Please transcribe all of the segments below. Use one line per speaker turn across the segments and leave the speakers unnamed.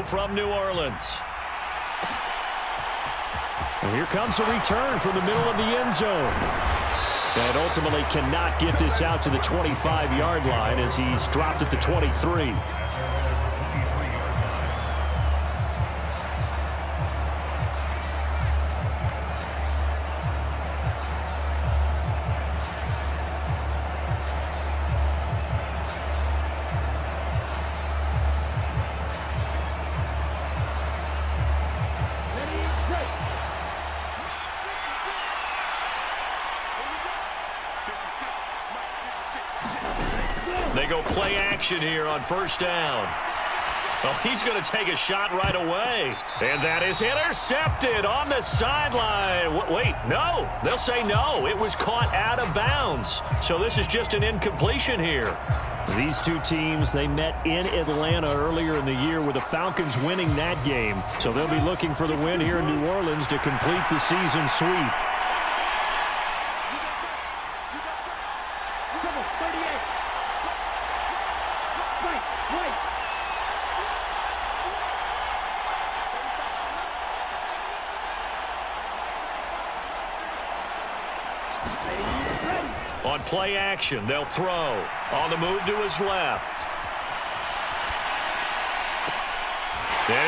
from New Orleans. And here comes a return from the middle of the end zone. And ultimately cannot get this out to the 25-yard line as he's dropped at the 23. They go play action here on first down. Oh, he's going to take a shot right away. And that is intercepted on the sideline. Wait, no. They'll say no. It was caught out of bounds. So this is just an incompletion here. These two teams, they met in Atlanta earlier in the year with the Falcons winning that game. So they'll be looking for the win here in New Orleans to complete the season sweep. On play action, they'll throw. On the move to his left.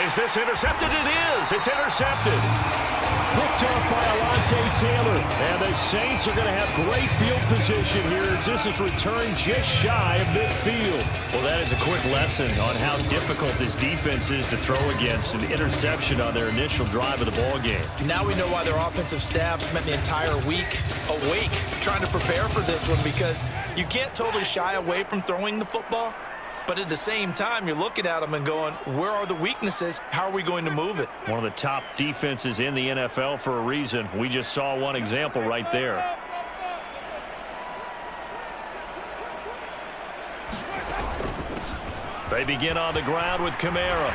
Is this intercepted? It is. It's intercepted. Picked off by Alontae Taylor. And the Saints are going to have great field position here as this is returned just shy of midfield. Well, that is a quick lesson on how difficult this defense is to throw against an interception on their initial drive of the ball game.
Now we know why their offensive staff spent the entire week awake trying to prepare for this one, because you can't totally shy away from throwing the football. But at the same time, you're looking at them and going, where are the weaknesses? How are we going to move it?
One of the top defenses in the NFL for a reason. We just saw one example right there. They begin on the ground with Kamara.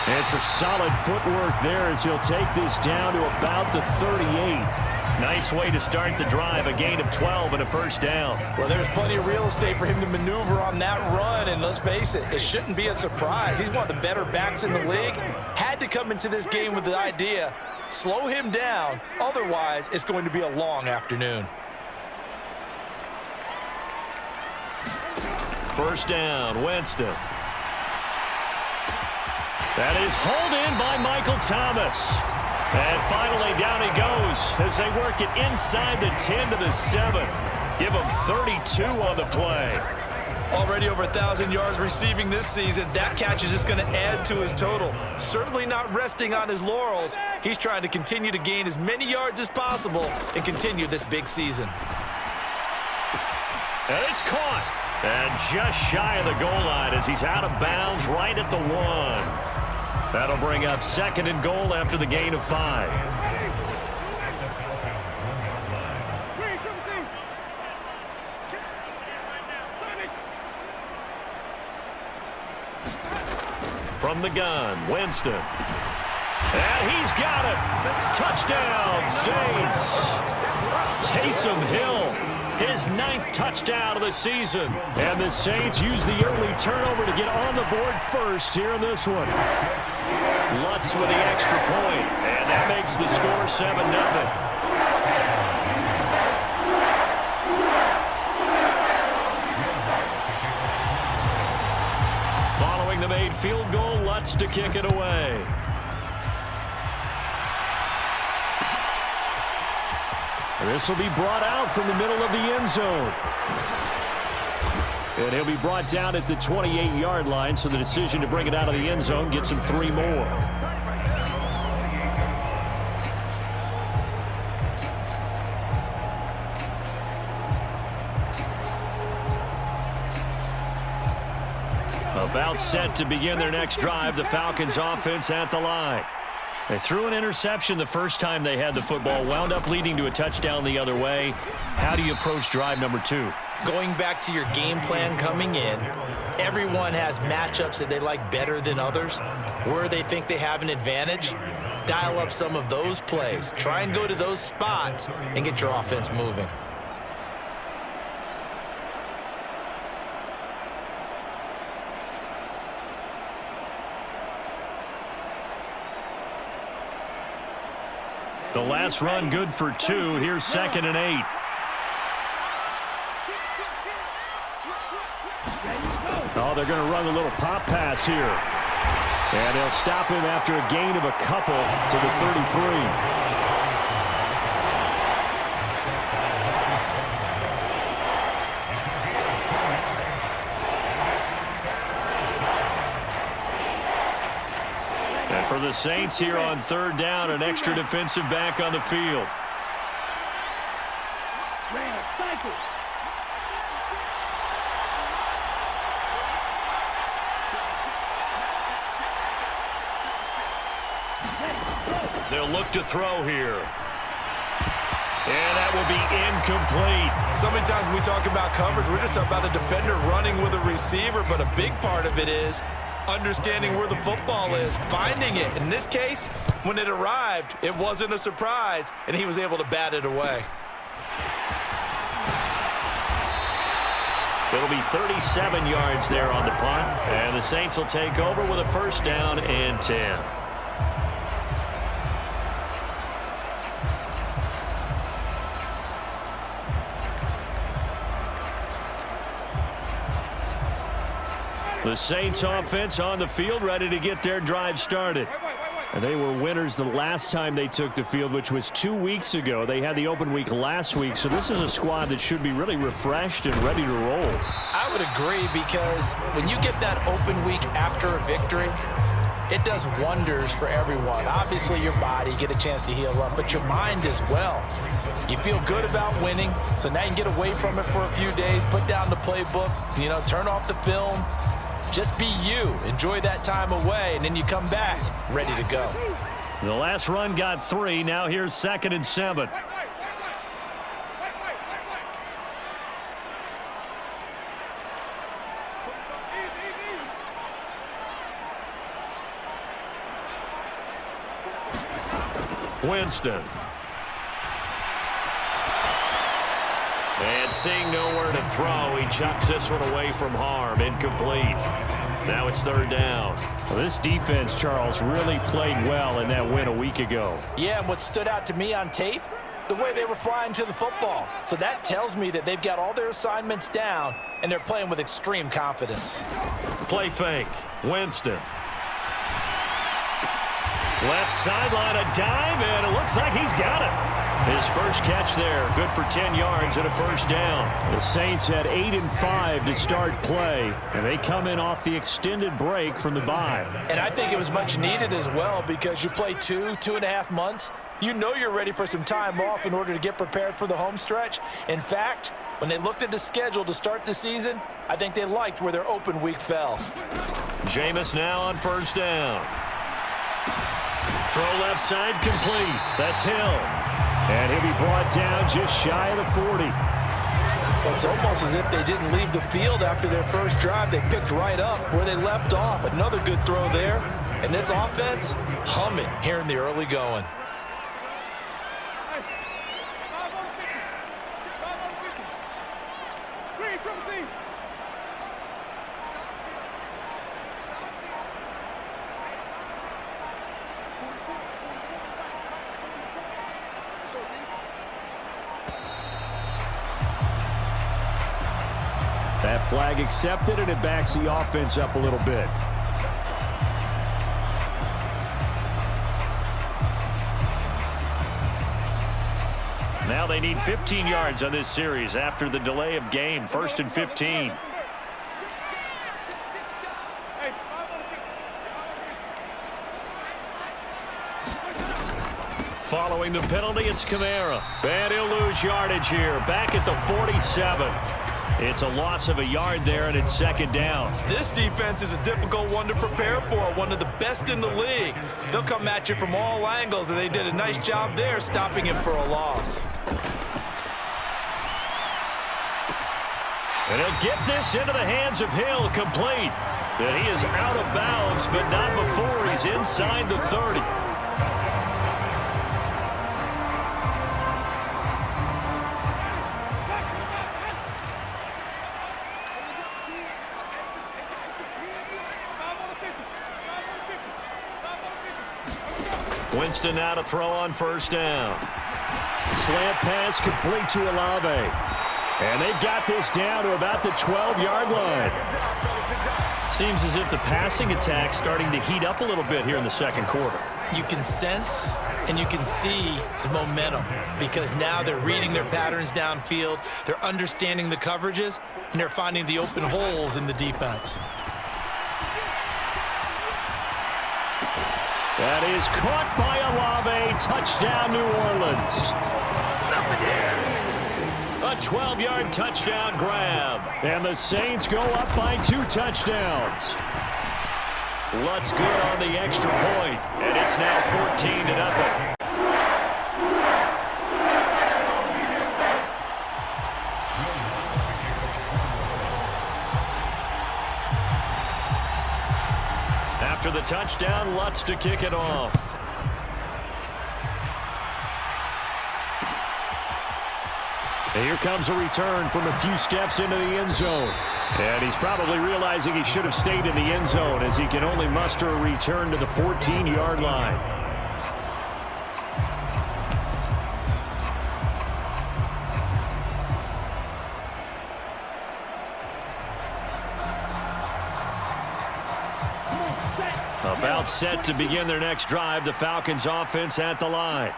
And some solid footwork there as he'll take this down to about the 38. Nice way to start the drive, a gain of 12 and a first down.
Well, there's plenty of real estate for him to maneuver on that run, and let's face it, it shouldn't be a surprise. He's one of the better backs in the league. Had to come into this game with the idea, slow him down, otherwise it's going to be a long afternoon.
First down, Winston. That is hauled in by Michael Thomas. And finally, down he goes as they work it inside the 10 to the 7. Give him 32 on the play.
Already over 1,000 yards receiving this season. That catch is just going to add to his total. Certainly not resting on his laurels. He's trying to continue to gain as many yards as possible and continue this big season.
And it's caught. And just shy of the goal line as he's out of bounds right at the 1. That'll bring up second and goal after the gain of 5. From the gun, Winston. And he's got it. Touchdown, Saints. Taysom Hill, his 9th touchdown of the season. And the Saints use the early turnover to get on the board first here in this one. Lutz with the extra point, and that makes the score 7-0. Following the made field goal, Lutz to kick it away. This will be brought out from the middle of the end zone. And he'll be brought down at the 28-yard line, so the decision to bring it out of the end zone gets him 3 more. About set to begin their next drive, the Falcons offense at the line. They threw an interception the first time they had the football, wound up leading to a touchdown the other way. How do you approach drive number 2?
Going back to your game plan coming in, everyone has matchups that they like better than others. Where they think they have an advantage, dial up some of those plays. Try and go to those spots and get your offense moving.
The last run good for 2. Here's 2nd and 8. Oh, they're going to run a little pop pass here. And they'll stop him after a gain of a couple to the 33. And for the Saints here on 3rd down, an extra defensive back on the field. They'll look to throw here. And that will be incomplete.
So many times when we talk about coverage, we're just about a defender running with a receiver, but a big part of it is understanding where the football is, finding it. In this case, when it arrived, it wasn't a surprise, and he was able to bat it away.
It'll be 37 yards there on the punt, and the Saints will take over with a 1st down and 10. The Saints offense on the field, ready to get their drive started. And they were winners the last time they took the field, which was 2 weeks ago. They had the open week last week, so this is a squad that should be really refreshed and ready to roll.
I would agree, because when you get that open week after a victory, it does wonders for everyone. Obviously, your body, get a chance to heal up, but your mind as well. You feel good about winning, so now you can get away from it for a few days, put down the playbook, turn off the film. Just be you. Enjoy that time away, and then you come back ready to go.
The last run got 3. Now here's 2nd and 7. Winston. And seeing nowhere to throw, he chucks this one away from harm. Incomplete. Now it's 3rd down.
Well, this defense, Charles, really played well in that win a week ago.
Yeah, and what stood out to me on tape, the way they were flying to the football. So that tells me that they've got all their assignments down, and they're playing with extreme confidence.
Play fake. Winston. Left sideline, a dive, and it looks like he's got it. His first catch there, good for 10 yards and a 1st down.
The Saints had 8 and 5 to start play, and they come in off the extended break from the bye.
And I think it was much needed as well, because you play 2.5 months. You know you're ready for some time off in order to get prepared for the home stretch. In fact, when they looked at the schedule to start the season, I think they liked where their open week fell.
Jameis now on 1st down. Throw left side complete. That's Hill.
And he'll be brought down just shy of the 40.
Well, it's almost as if they didn't leave the field after their first drive. They picked right up where they left off. Another good throw there. And this offense, humming here in the early going.
That flag accepted, and it backs the offense up a little bit.
Now they need 15 yards on this series after the delay of game. 1st and 15. Following the penalty, it's Kamara. And he'll lose yardage here. Back at the 47. It's a loss of a yard there, and it's 2nd down.
This defense is a difficult one to prepare for, one of the best in the league. They'll come at you from all angles, and they did a nice job there stopping him for a loss.
And he'll get this into the hands of Hill, complete. And he is out of bounds, but not before he's inside the 30. Winston now to throw on first down.
Slant pass complete to Olave. And they've got this down to about the 12-yard line.
Seems as if the passing attack's starting to heat up a little bit here in the second quarter.
You can sense and you can see the momentum because now they're reading their patterns downfield, they're understanding the coverages, and they're finding the open holes in the defense.
That is caught by Olave. Touchdown, New Orleans.
A 12-yard touchdown grab.
And the Saints go up by 2 touchdowns.
Lutz good on the extra point, and it's now 14-0. After the touchdown, Lutz to kick it off.
And here comes a return from a few steps into the end zone. And he's probably realizing he should have stayed in the end zone as he can only muster a return to the 14-yard line. About set to begin their next drive, the Falcons offense at the line.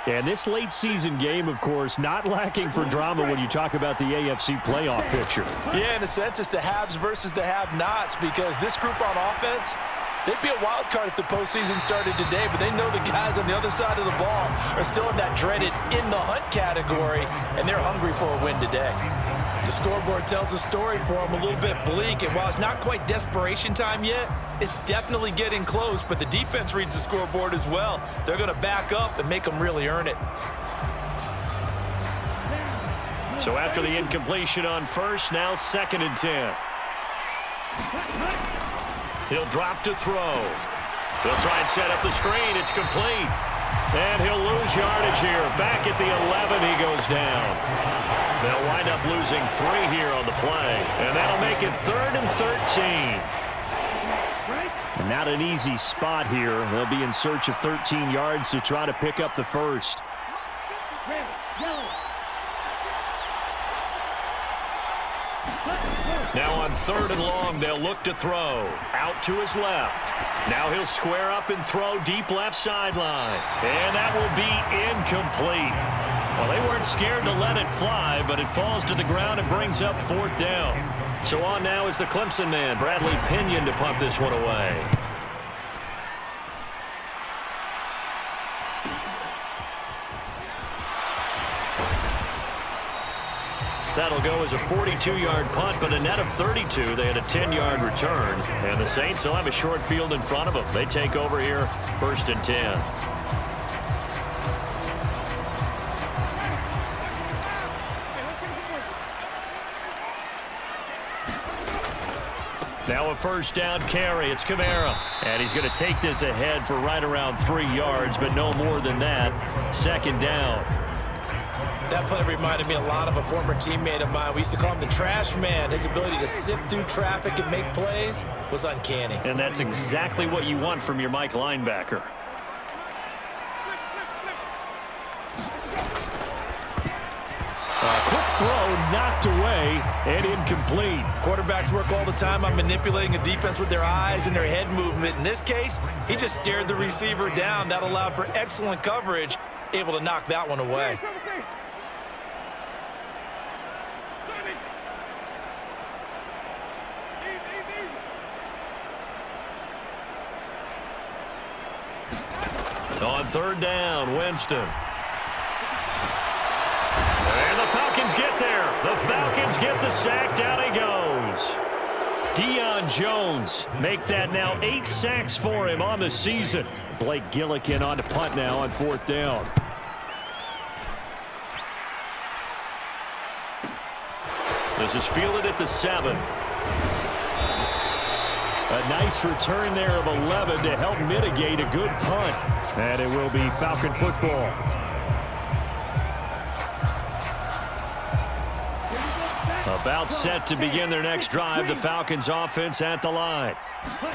And this late season game, of course, not lacking for drama when you talk about the AFC playoff picture.
Yeah, in a sense, it's the haves versus the have-nots because this group on offense, they'd be a wild card if the postseason started today, but they know the guys on the other side of the ball are still in that dreaded in-the-hunt category, and they're hungry for a win today. The scoreboard tells a story for them a little bit bleak, and while it's not quite desperation time yet, it's definitely getting close, but the defense reads the scoreboard as well. They're going to back up and make them really earn it.
So after the incompletion on first, now 2nd and 10. He'll drop to throw. He'll try and set up the screen. It's complete. And he'll lose yardage here. Back at the 11, he goes down. They'll wind up losing 3 here on the play. And that'll make it 3rd and 13.
And not an easy spot here. They'll be in search of 13 yards to try to pick up the first.
Now on 3rd and long, they'll look to throw. Out to his left. Now he'll square up and throw deep left sideline. And that will be incomplete. Well, they weren't scared to let it fly, but it falls to the ground and brings up 4th down. So on now is the Clemson man, Bradley Pinion, to punt this one away. That'll go as a 42-yard punt, but a net of 32. They had a 10-yard return, and the Saints will have a short field in front of them. They take over here, 1st and 10. Now a 1st down carry. It's Kamara. And he's going to take this ahead for right around 3 yards, but no more than that. 2nd down.
That play reminded me a lot of a former teammate of mine. We used to call him the trash man. His ability to sift through traffic and make plays was uncanny.
And that's exactly what you want from your Mike linebacker.
Quick throw knocked away and incomplete.
Quarterbacks work all the time on manipulating a defense with their eyes and their head movement. In this case, he just stared the receiver down. That allowed for excellent coverage, able to knock that one away.
On 3rd down, Winston. And the Falcons get there. The Falcons get the sack. Down he goes. Deion Jones make that now 8 sacks for him on the season.
Blake Gillikin on to punt now on 4th down.
This is fielded at the 7.
A nice return there of 11 to help mitigate a good punt. And it will be Falcon football. About set to begin their next drive, the Falcons offense at the line.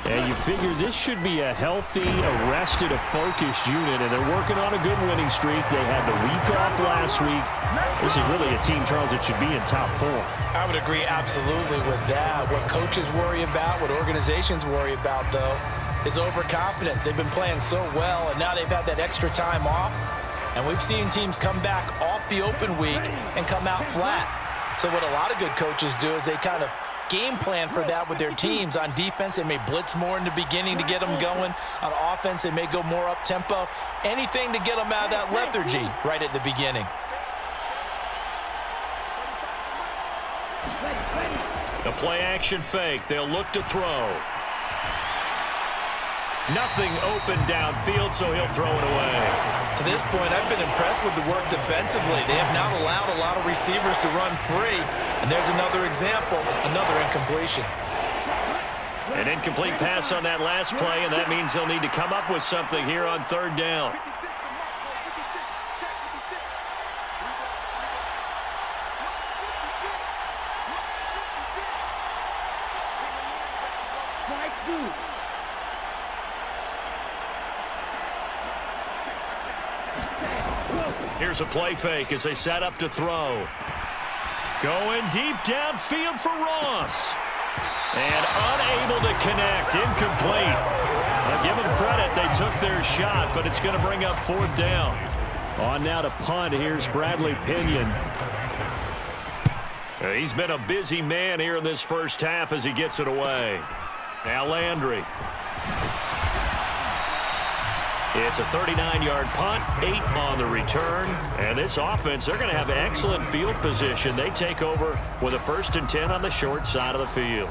And you figure this should be a healthy, arrested, a focused unit, and they're working on a good winning streak. They had the week off last week. This is really a team, Charles, that should be in top form.
I would agree absolutely with that. What coaches worry about, what organizations worry about, though, is overconfidence. They've been playing so well, and now they've had that extra time off. And we've seen teams come back off the open week and come out flat. So what a lot of good coaches do is they kind of game plan for that with their teams. On defense, they may blitz more in the beginning to get them going. On offense, they may go more up-tempo. Anything to get them out of that lethargy right at the beginning.
The play-action fake. They'll look to throw. Nothing open downfield, so he'll throw it away.
To this point, I've been impressed with the work defensively. They have not allowed a lot of receivers to run free. And there's another example, another incompletion.
An incomplete pass on that last play, and that means they'll need to come up with something here on third down. Here's a play fake as they set up to throw. Going deep downfield for Ross. And unable to connect. Incomplete. I'll give them credit. They took their shot, but it's going to bring up fourth down.
On now to punt. Here's Bradley Pinion.
He's been a busy man here in this first half as he gets it away. Now Landry. It's a 39-yard punt, 8 on the return. And this offense, they're going to have excellent field position. They take over with a 1st and 10 on the short side of the field.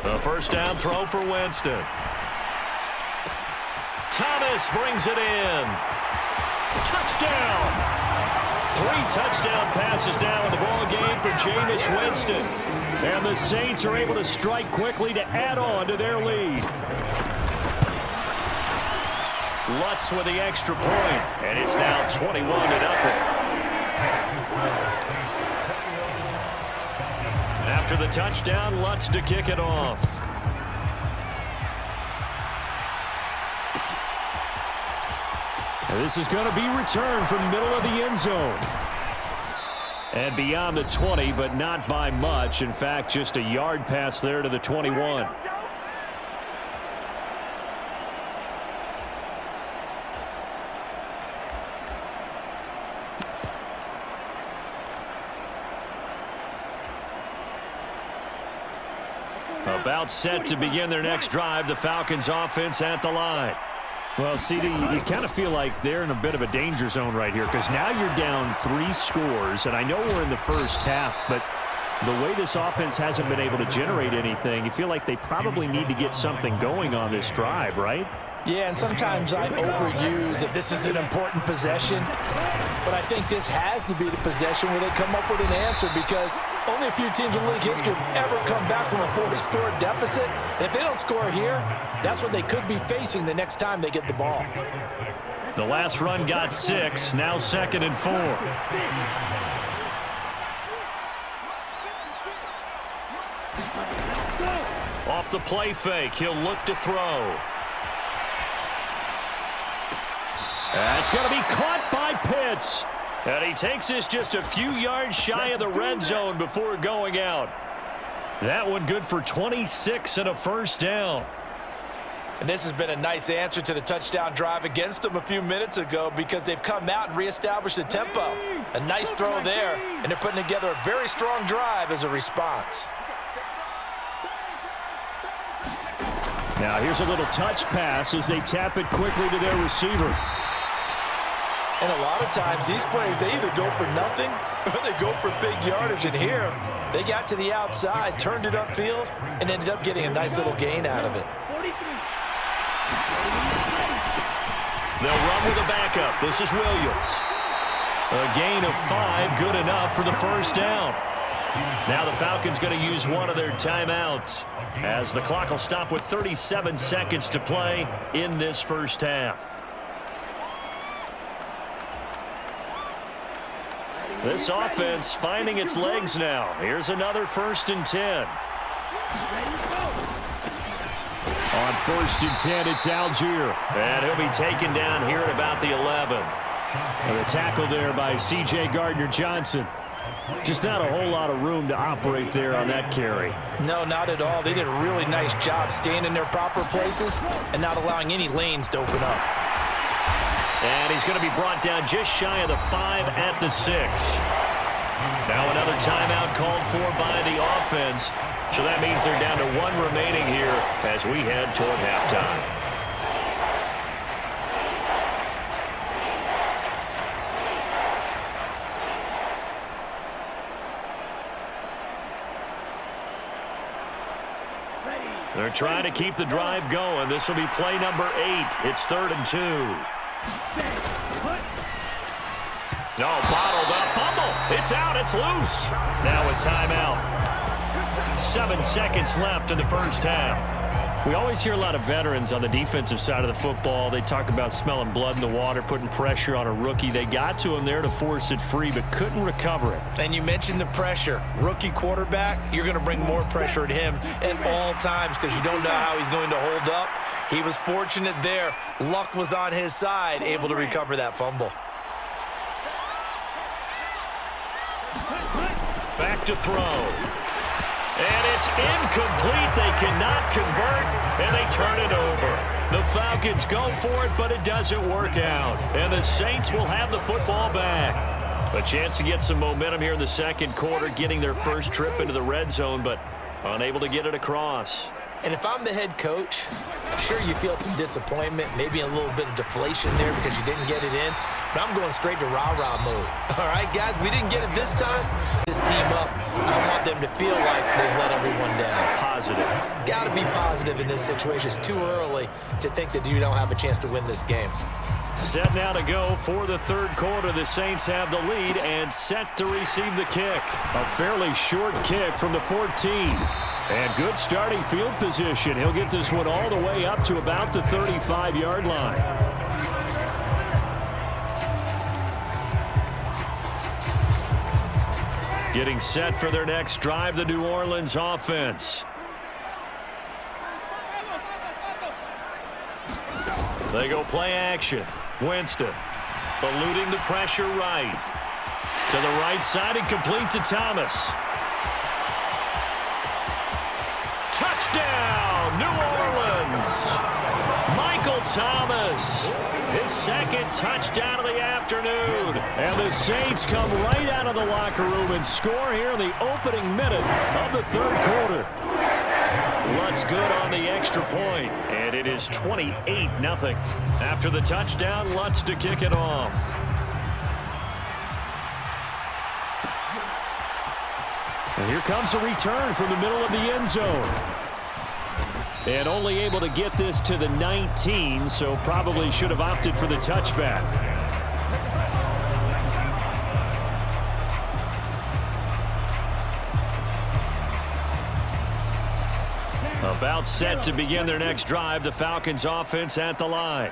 The first down throw for Winston. Thomas brings it in. Touchdown. 3 touchdown passes now in the ball game for Jameis Winston. And the Saints are able to strike quickly to add on to their lead. Lutz with the extra point, and it's now 21-0. After the touchdown, Lutz to kick it off.
And this is going to be returned from middle of the end zone. And beyond the 20, but not by much. In fact, just a yard pass there to the 21. About set to begin their next drive, the Falcons offense at the line. Well, CD, you kind of feel like they're in a bit of a danger zone right here because now you're down 3 scores, and I know we're in the first half, but the way this offense hasn't been able to generate anything, you feel like they probably need to get something going on this drive, right?
Yeah, and sometimes I overuse that this is an important possession, but I think this has to be the possession where they come up with an answer because only a few teams in league history have ever come back from a 4-score deficit. And if they don't score here, that's what they could be facing the next time they get the ball.
The last run got 6, now 2nd and 4. Off the play fake, he'll look to throw.
That's going to be caught by Pitts.
And he takes this just a few yards shy of the red zone before going out. That one good for 26 and a first down.
And this has been a nice answer to the touchdown drive against them a few minutes ago because they've come out and reestablished the tempo. A nice throw there, and they're putting together a very strong drive as a response.
Now here's a little touch pass as they tap it quickly to their receiver.
And a lot of times these plays, they either go for nothing or they go for big yardage. And here, they got to the outside, turned it upfield, and ended up getting a nice little gain out of it.
They'll run with a backup. This is Williams. A gain of 5, good enough for the first down. Now the Falcons going to use one of their timeouts as the clock will stop with 37 seconds to play in this first half. This offense finding its legs now. Here's another 1st and 10.
On 1st and 10, it's Algier.
And he'll be taken down here at about the 11.
And a tackle there by C.J. Gardner-Johnson. Just not a whole lot of room to operate there on that carry.
No, not at all. They did a really nice job staying in their proper places and not allowing any lanes to open up.
And he's going to be brought down just shy of the 5 at the 6. Now another timeout called for by the offense. So that means they're down to 1 remaining here as we head toward halftime. They're trying to keep the drive going. This will be play number 8. It's 3rd and 2. No, bottled up. Fumble. It's out. It's loose. Now a timeout. 7 seconds left in the first half.
We always hear a lot of veterans on the defensive side of the football. They talk about smelling blood in the water, putting pressure on a rookie. They got to him there to force it free, but couldn't recover it.
And you mentioned the pressure. Rookie quarterback, you're going to bring more pressure at him at all times because you don't know how he's going to hold up. He was fortunate there. Luck was on his side, able to recover that fumble.
Back to throw. And it's incomplete. They cannot convert, and they turn it over. The Falcons go for it, but it doesn't work out. And the Saints will have the football back. A chance to get some momentum here in the second quarter, getting their first trip into the red zone, but unable to get it across.
And if I'm the head coach, sure you feel some disappointment, maybe a little bit of deflation there because you didn't get it in, but I'm going straight to rah-rah mode. All right, guys, we didn't get it this time. This team up, I want them to feel like they've let everyone down.
Positive.
Got to be positive in this situation. It's too early to think that you don't have a chance to win this game.
Set now to go for the third quarter. The Saints have the lead and set to receive the kick.
A fairly short kick from the 14. And good starting field position. He'll get this one all the way up to about the 35-yard line.
Getting set for their next drive, the New Orleans offense. They go play action. Winston eluding the pressure right. To the right side and complete to Thomas. Touchdown, New Orleans. Michael Thomas, his second touchdown of the afternoon.
And the Saints come right out of the locker room and score here in the opening minute of the third quarter.
Lutz good on the extra point, and it is 28-0. After the touchdown, Lutz to kick it off.
And here comes a return from the middle of the end zone. And only able to get this to the 19, so probably should have opted for the touchback.
About set to begin their next drive, the Falcons offense at the line.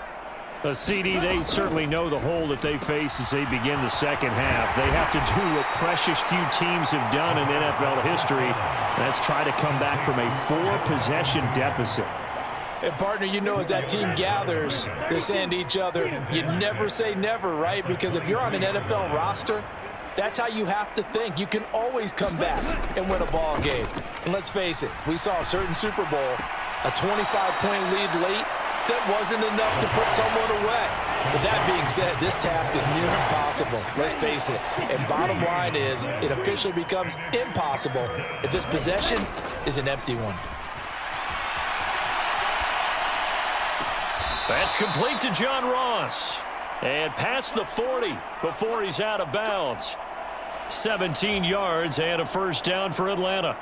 CD, they certainly know the hole that they face as they begin the second half. They have to do what precious few teams have done in NFL history. That's try to come back from a 4-possession deficit.
And partner, you know, as that team gathers, they're saying to each other, you never say never, right? Because if you're on an NFL roster, that's how you have to think. You can always come back and win a ball game. And let's face it, we saw a certain Super Bowl, a 25-point lead late, that wasn't enough to put someone away. But that being said, this task is near impossible. Let's face it. And bottom line is, it officially becomes impossible if this possession is an empty one.
That's complete to John Ross. And past the 40 before he's out of bounds. 17 yards and a first down for Atlanta.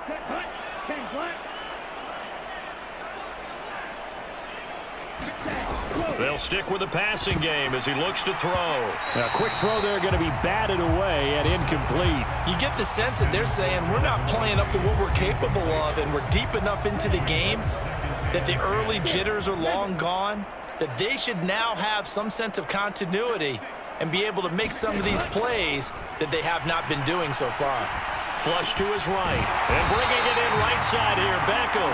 They'll stick with the passing game as he looks to throw.
A quick throw there going to be batted away and incomplete.
You get the sense that they're saying we're not playing up to what we're capable of, and we're deep enough into the game that the early jitters are long gone, that they should now have some sense of continuity and be able to make some of these plays that they have not been doing so far.
Flush to his right, and bringing it in right side here, Beckham.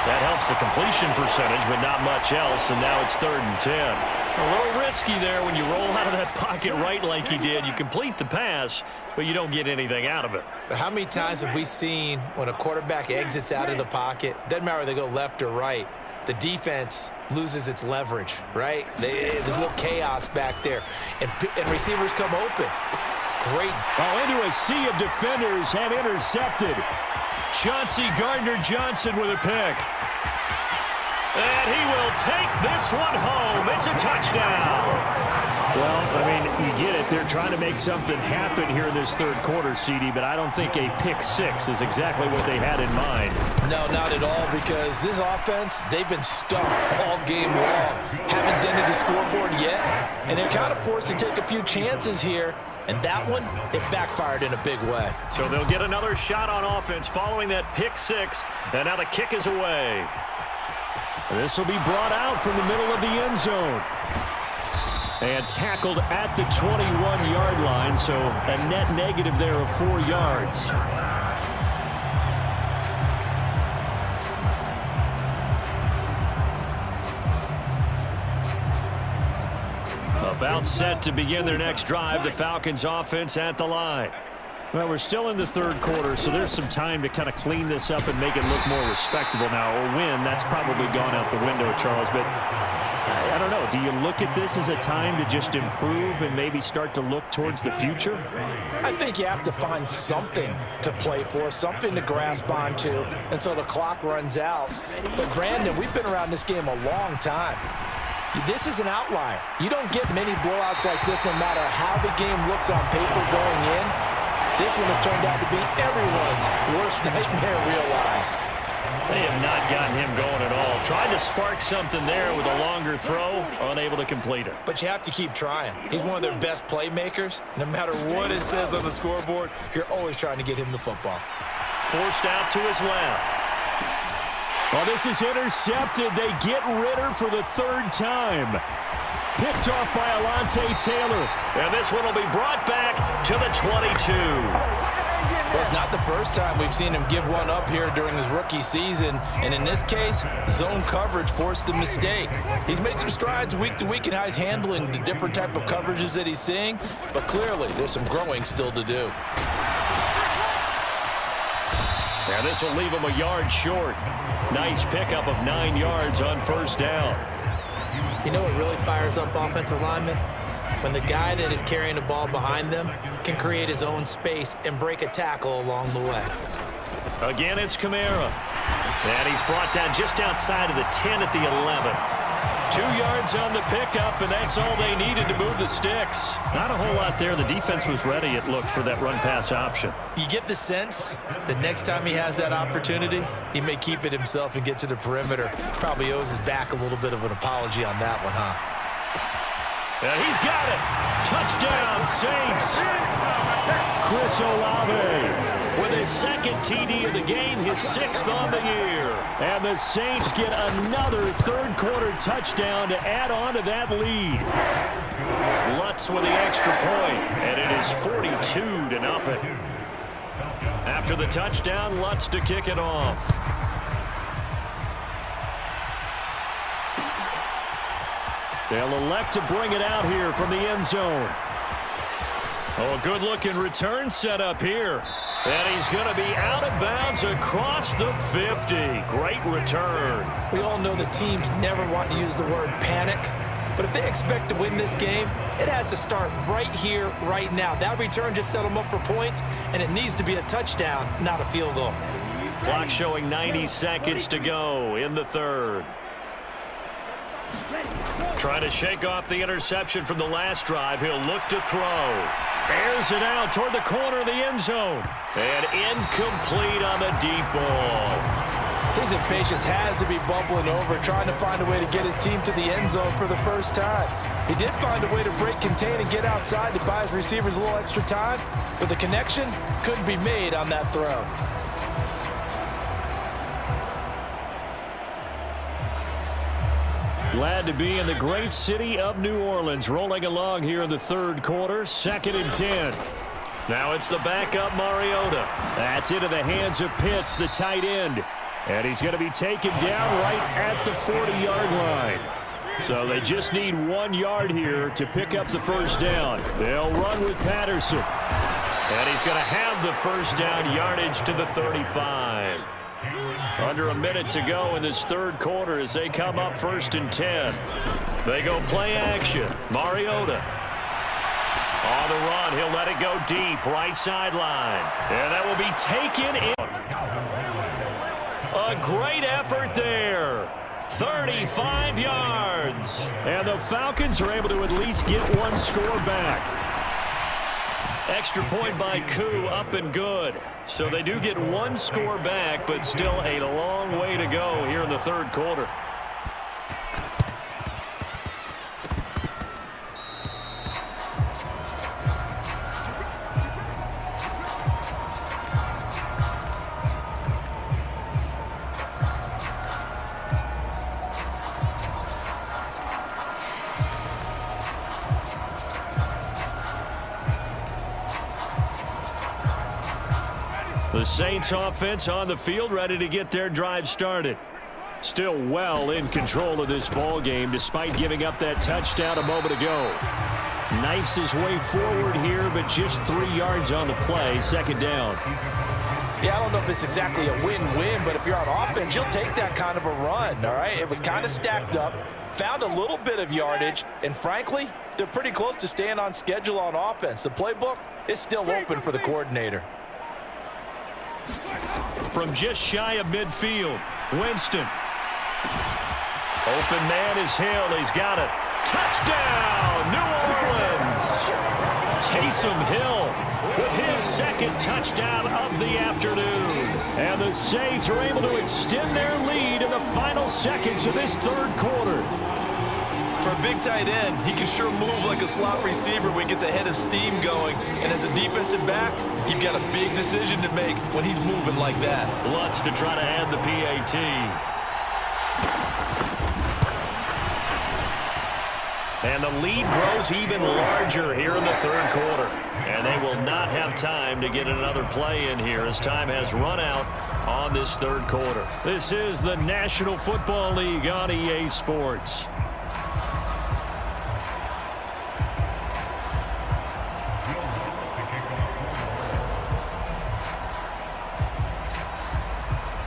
That helps the completion percentage, but not much else, and now it's 3rd and 10. A little risky there when you roll out of that pocket right like he did. You complete the pass, but you don't get anything out of it.
But how many times have we seen when a quarterback exits out of the pocket, doesn't matter whether they go left or right, the defense loses its leverage, right? There's a little chaos back there, and receivers come open. Great.
Oh, into a sea of defenders and intercepted.
Chauncey Gardner-Johnson with a pick. And he will take this one home. It's a touchdown.
Well, I mean, you get it. They're trying to make something happen here in this third quarter, CD, but I don't think a pick six is exactly what they had in mind.
No, not at all, because this offense, they've been stuck all game long. Haven't dented the scoreboard yet, and they're kind of forced to take a few chances here, and that one, it backfired in a big way.
So they'll get another shot on offense following that pick six, and now the kick is away.
This will be brought out from the middle of the end zone. And tackled at the 21-yard line, so a net negative there of 4 yards.
About set to begin their next drive, the Falcons offense at the line.
Well, we're still in the third quarter, so there's some time to kind of clean this up and make it look more respectable now. Or win, that's probably gone out the window, Charles. But I don't know. Do you look at this as a time to just improve and maybe start to look towards the future?
I think you have to find something to play for, something to grasp onto until the clock runs out. But, Brandon, we've been around this game a long time. This is an outlier. You don't get many blowouts like this no matter how the game looks on paper going in. This one has turned out to be everyone's worst nightmare realized.
They have not gotten him going at all. Tried to spark something there with a longer throw, unable to complete it.
But you have to keep trying. He's one of their best playmakers. No matter what it says on the scoreboard, you're always trying to get him the football.
Forced out to his left.
Well, this is intercepted. They get Ritter for the 3rd time. Picked off by Alontae Taylor.
And this one will be brought back to the 22.
Well, it's not the first time we've seen him give one up here during his rookie season. And in this case, zone coverage forced the mistake. He's made some strides week to week in how he's handling the different type of coverages that he's seeing. But clearly, there's some growing still to do.
And this will leave him a yard short. Nice pickup of 9 yards on 1st down.
You know what really fires up offensive linemen? When the guy that is carrying the ball behind them can create his own space and break a tackle along the way.
Again, it's Kamara. And he's brought down just outside of the 10 at the 11. 2 yards on the pickup, and that's all they needed to move the sticks.
Not a whole lot there. The defense was ready, it looked, for that run-pass option.
You get the sense that next time he has that opportunity, he may keep it himself and get to the perimeter. Probably owes his back a little bit of an apology on that one, huh?
And he's got it. Touchdown, Saints.
Chris Olave
with his 2nd TD of the game, his 6th on the year.
And the Saints get another 3rd quarter touchdown to add on to that lead.
Lutz with the extra point, and it is 42-0. After the touchdown, Lutz to kick it off.
They'll elect to bring it out here from the end zone.
Oh, a good-looking return set up here. And he's going to be out of bounds across the 50. Great return.
We all know the teams never want to use the word panic. But if they expect to win this game, it has to start right here, right now. That return just set them up for points, and it needs to be a touchdown, not a field goal.
Clock showing 90 seconds to go in the 3rd. Trying to shake off the interception from the last drive. He'll look to throw. Airs it out toward the corner of the end zone. And incomplete on the deep ball.
His impatience has to be bubbling over, trying to find a way to get his team to the end zone for the first time. He did find a way to break contain and get outside to buy his receivers a little extra time, but the connection couldn't be made on that throw.
Glad to be in the great city of New Orleans, rolling along here in the third quarter, 2nd and 10.
Now it's the backup Mariota.
That's into the hands of Pitts, the tight end. And he's going to be taken down right at the 40-yard line. So they just need 1 yard here to pick up the first down. They'll run with Patterson.
And he's going to have the first down, yardage to the 35. Under a minute to go in this third quarter as they come up 1st and 10. They go play action. Mariota. On the run, he'll let it go deep, right sideline. And that will be taken in. A great effort there. 35 yards.
And the Falcons are able to at least get 1 score back.
Extra point by Koo, up and good. So they do get 1 score back, but still a long way to go here in the third quarter.
The Saints offense on the field, ready to get their drive started. Still well in control of this ball game despite giving up that touchdown a moment ago. Knifes his way forward here, but just 3 yards on the play, 2nd down.
Yeah, I don't know if it's exactly a win-win, but if you're on offense, you'll take that kind of a run, all right? It was kind of stacked up, found a little bit of yardage, and frankly, they're pretty close to staying on schedule on offense. The playbook is still open for the coordinator.
From just shy of midfield, Winston. Open man is Hill. He's got it. Touchdown, New Orleans. Taysom Hill with his 2nd touchdown of the afternoon.
And the Saints are able to extend their lead in the final seconds of this third quarter.
For a big tight end, he can sure move like a slot receiver when he gets a head of steam going. And as a defensive back, you've got a big decision to make when he's moving like that.
Lutz to try to add the PAT. And the lead grows even larger here in the third quarter. And they will not have time to get another play in here as time has run out on this third quarter.
This is the National Football League on EA Sports.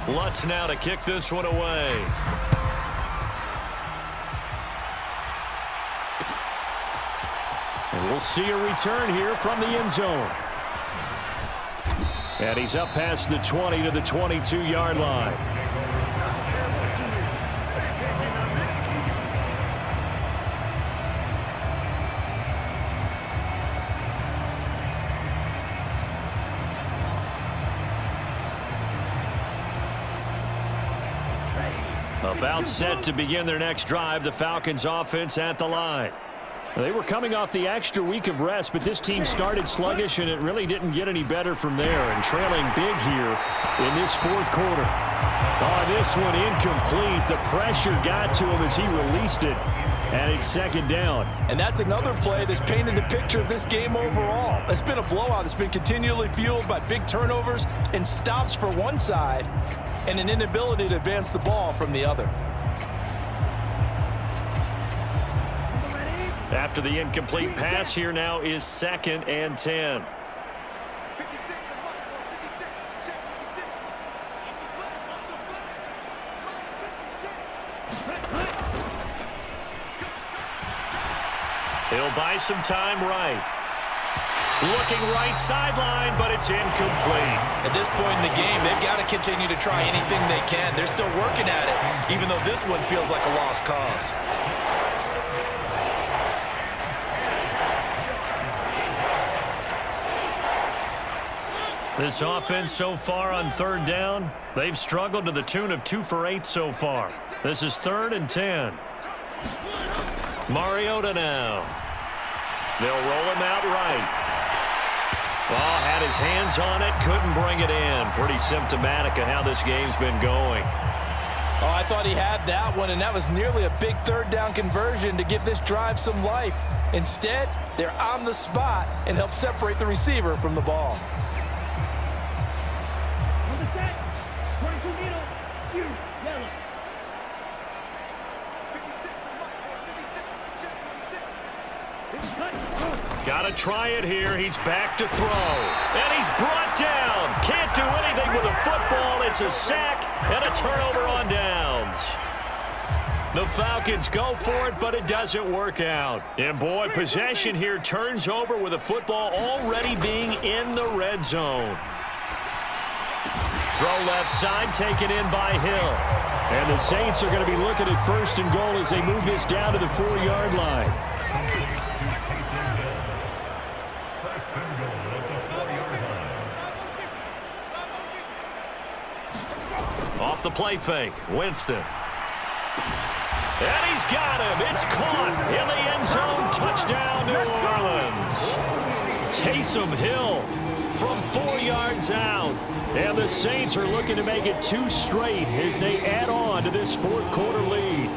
Lutz now to kick this one away.
And we'll see a return here from the end zone. And he's up past the 20 to the 22-yard line. About set to begin their next drive, the Falcons offense at the line. They were coming off the extra week of rest, but this team started sluggish, and it really didn't get any better from there, and trailing big here in this fourth quarter. Oh, this one incomplete. The pressure got to him as he released it, and it's 2nd down.
And that's another play that's painted the picture of this game overall. It's been a blowout. It's been continually fueled by big turnovers and stops for one side and an inability to advance the ball from the other.
After the incomplete pass, here now is 2nd and 10. He'll buy some time right. Looking right sideline, but it's incomplete.
At this point in the game, they've got to continue to try anything they can. They're still working at it, even though this one feels like a lost cause.
This offense so far on third down, they've struggled to the tune of 2 for 8 so far. This is 3rd and 10. Mariota now. They'll roll him out right. Ball had his hands on it, couldn't bring it in. Pretty symptomatic of how this game's been going.
Oh, I thought he had that one, and that was nearly a big third down conversion to give this drive some life. Instead, they're on the spot and help separate the receiver from the ball.
Got to try it here. He's back to throw. And he's brought down. Can't do anything with a football. It's a sack and a turnover on downs. The Falcons go for it, but it doesn't work out. And, boy, possession here turns over with a football already being in the red zone. Throw left side, taken in by Hill.
And the Saints are going to be looking at 1st and goal as they move this down to the 4-yard line.
Off the play fake, Winston. And he's got him. It's caught in the end zone. Touchdown, New Orleans. Taysom Hill from 4 yards out. And the Saints are looking to make it 2 straight as they add on to this 4th quarter lead.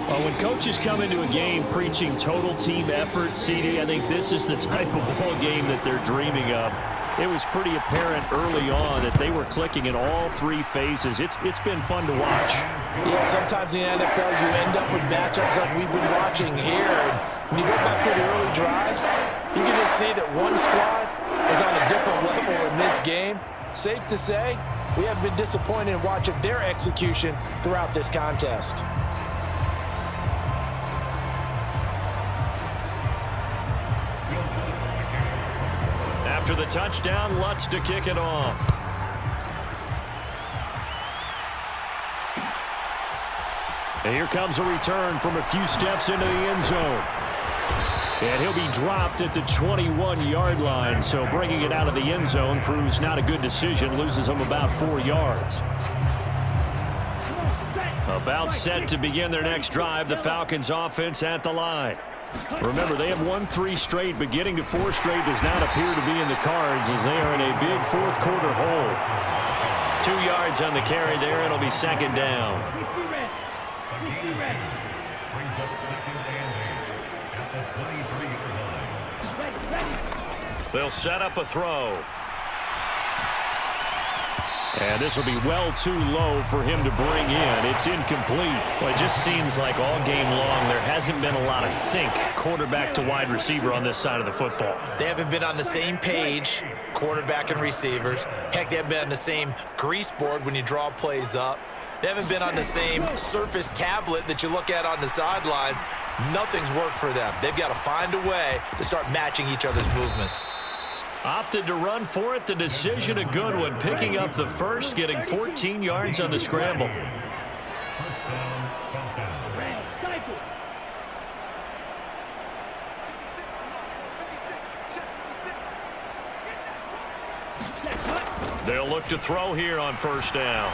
Well, when coaches come into a game preaching total team effort, CD, I think this is the type of ball game that they're dreaming of. It was pretty apparent early on that they were clicking in all 3 phases. It's been fun to watch.
Yeah, sometimes in the NFL you end up with matchups like we've been watching here. And when you go back to the early drives, you can just see that one squad is on a different level in this game. Safe to say, we have been disappointed in watching their execution throughout this contest.
After the touchdown, Lutz to kick it off.
And here comes a return from a few steps into the end zone. And he'll be dropped at the 21-yard line, so bringing it out of the end zone proves not a good decision, loses him about 4 yards. About set to begin their next drive, the Falcons offense at the line. Remember, they have won 3 straight, but getting to 4 straight does not appear to be in the cards as they are in a big 4th quarter hole.
2 yards on the carry there. It'll be 2nd down. They'll set up a throw.
And this will be well too low for him to bring in. It's incomplete.
Well, it just seems like all game long there hasn't been a lot of sync quarterback to wide receiver on this side of the football.
They haven't been on the same page, quarterback and receivers. Heck, they haven't been on the same grease board when you draw plays up. They haven't been on the same Surface tablet that you look at on the sidelines. Nothing's worked for them. They've got to find a way to start matching each other's movements.
Opted to run for it. The decision a good one. Picking up the first, getting 14 yards on the scramble. They'll look to throw here on 1st down.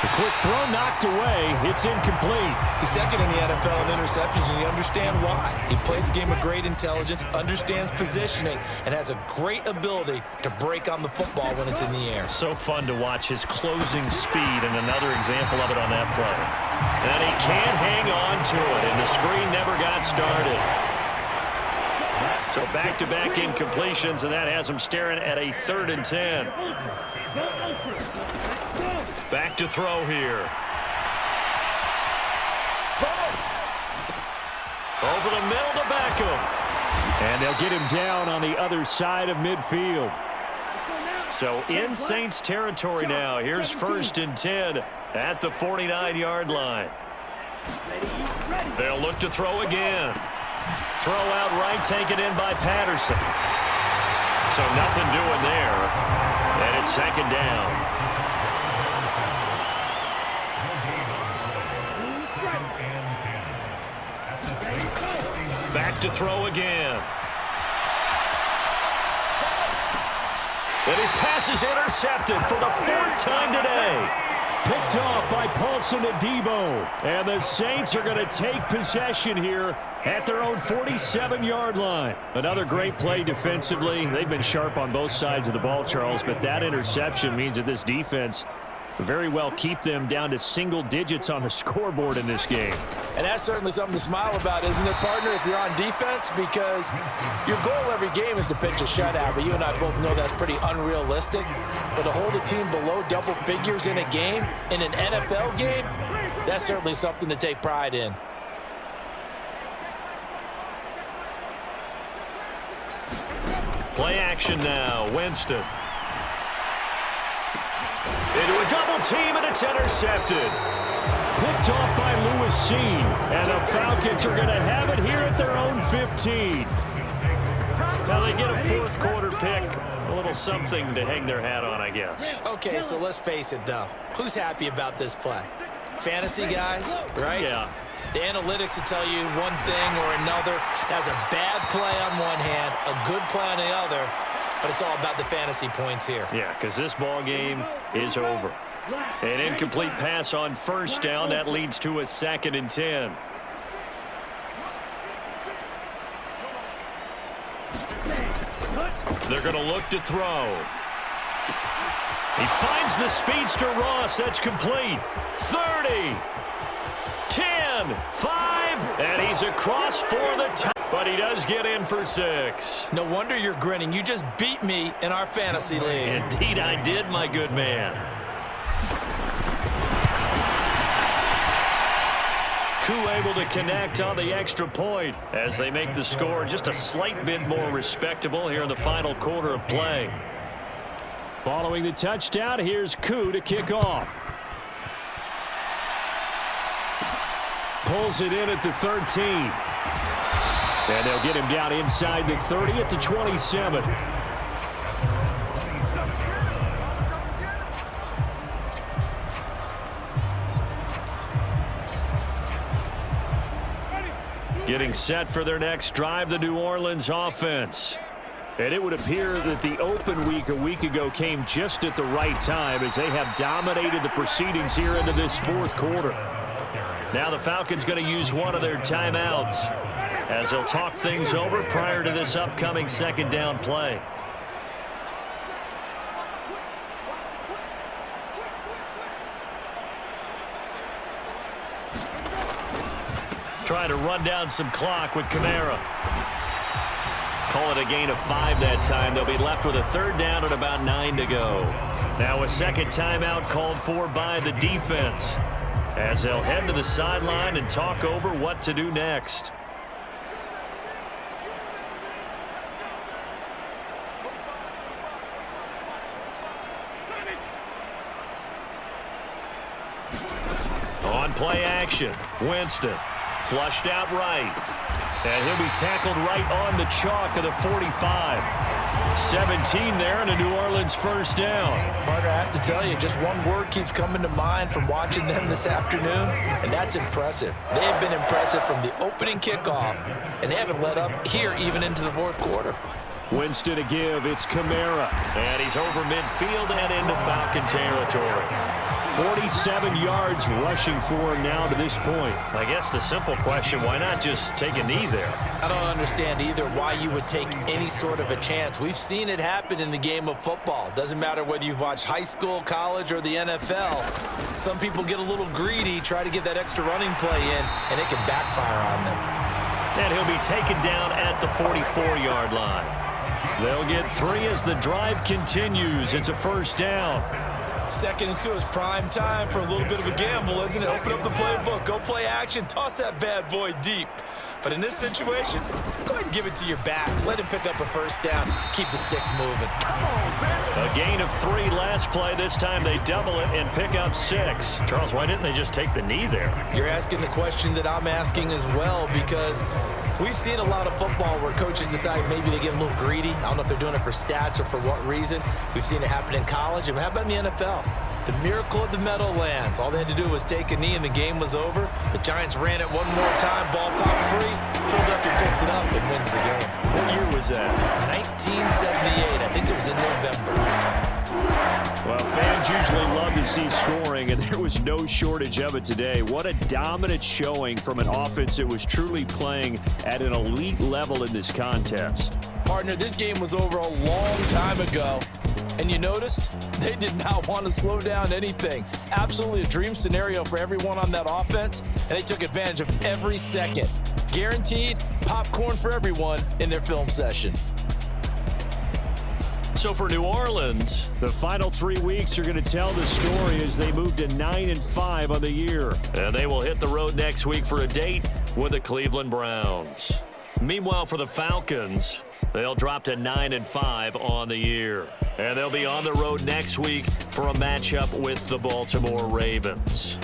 The quick throw knocked away. It's incomplete.
He's 2nd in the NFL in interceptions, and you understand why. He plays a game of great intelligence, understands positioning, and has a great ability to break on the football when it's in the air.
So fun to watch his closing speed, and another example of it on that play. And he can't hang on to it, and the screen never got started. So back-to-back incompletions, and that has him staring at a 3rd and 10. Back to throw here. Over the middle to Beckham.
And they'll get him down on the other side of midfield.
So in Saints territory now. Here's 1st and 10 at the 49-yard line. They'll look to throw again. Throw out right, taken in by Patterson. So nothing doing there. And it's 2nd down. Back to throw again. And his pass is intercepted for the fourth time today.
Picked off by Paulson Adebo. And the Saints are going to take possession here at their own 47-yard line. Another great play defensively. They've been sharp on both sides of the ball, Charles, but that interception means that this defense very well keep them down to single digits on the scoreboard in this game.
And that's certainly something to smile about, isn't it, partner, if you're on defense? Because your goal every game is to pitch a shutout, but you and I both know that's pretty unrealistic. But to hold a team below double figures in a game, in an NFL game, that's certainly something to take pride in.
Play action now. Winston. Into a double team, and it's intercepted.
Picked off by Lewis Seen. And the Falcons are going to have it here at their own 15.
Now they get a fourth quarter pick. A little something to hang their hat on, I guess.
Okay, so let's face it, though. Who's happy about this play? Fantasy guys, right?
Yeah.
The analytics will tell you one thing or another. That's a bad play on one hand, a good play on the other. But it's all about the fantasy points here.
Yeah, because this ball game is over. An incomplete pass on first down. That leads to a 2nd and 10. They're going to look to throw. He finds the speedster Ross. That's complete. 30, 10, 5, and he's across for the touchdown. But he does get in for 6.
No wonder you're grinning. You just beat me in our fantasy league.
Indeed I did, my good man. Koo able to connect on the extra point as they make the score just a slight bit more respectable here in the final quarter of play.
Following the touchdown, here's Koo to kick off. Pulls it in at the 13. And they'll get him down inside the 30 at the 27.
Getting set for their next drive, the New Orleans offense.
And it would appear that the open week a week ago came just at the right time as they have dominated the proceedings here into this fourth quarter.
Now the Falcons going to use one of their timeouts as they'll talk things over prior to this upcoming 2nd down play. Trying to run down some clock with Kamara. Call it a gain of 5 that time. They'll be left with a 3rd down and about 9 to go. Now a second timeout called for by the defense as they'll head to the sideline and talk over what to do next. On play action, Winston flushed out right. And he'll be tackled right on the chalk of the 45. 17 there and a New Orleans 1st down.
Partner, I have to tell you, just one word keeps coming to mind from watching them this afternoon, and that's impressive. They have been impressive from the opening kickoff, and they haven't let up here even into the fourth quarter.
Winston to give. It's Kamara.
And he's over midfield and into Falcon territory.
47 yards rushing for him now to this point.
I guess the simple question, why not just take a knee there?
I don't understand either why you would take any sort of a chance. We've seen it happen in the game of football. Doesn't matter whether you've watched high school, college, or the NFL. Some people get a little greedy, try to get that extra running play in, and it can backfire on them.
And he'll be taken down at the 44-yard line. They'll get 3 as the drive continues. It's a 1st down.
2nd and 2 is prime time for a little bit of a gamble, isn't it? Open up the playbook, go play action, toss that bad boy deep. But in this situation, go ahead and give it to your back. Let him pick up a 1st down. Keep the sticks moving.
A gain of 3 last play. This time they double it and pick up 6. Charles, why didn't they just take the knee there?
You're asking the question that I'm asking as well, because we've seen a lot of football where coaches decide maybe they get a little greedy. I don't know if they're doing it for stats or for what reason. We've seen it happen in college. And how about in the NFL? The miracle of the Meadowlands. All they had to do was take a knee and the game was over. The Giants ran it one more time. Ball popped free. Philadelphia picks it up and wins the game.
What year was that?
1978. I think it was in November.
Well, fans usually love to see scoring, and there was no shortage of it today. What a dominant showing from an offense that was truly playing at an elite level in this contest.
Partner, this game was over a long time ago. And you noticed they did not want to slow down anything. Absolutely a dream scenario for everyone on that offense, and they took advantage of every second. Guaranteed popcorn for everyone in their film session.
So for New Orleans,
the final 3 weeks are going to tell the story as they move to 9-5 on the year.
And they will hit the road next week for a date with the Cleveland Browns. Meanwhile, for the Falcons, they'll drop to 9-5 on the year. And they'll be on the road next week for a matchup with the Baltimore Ravens.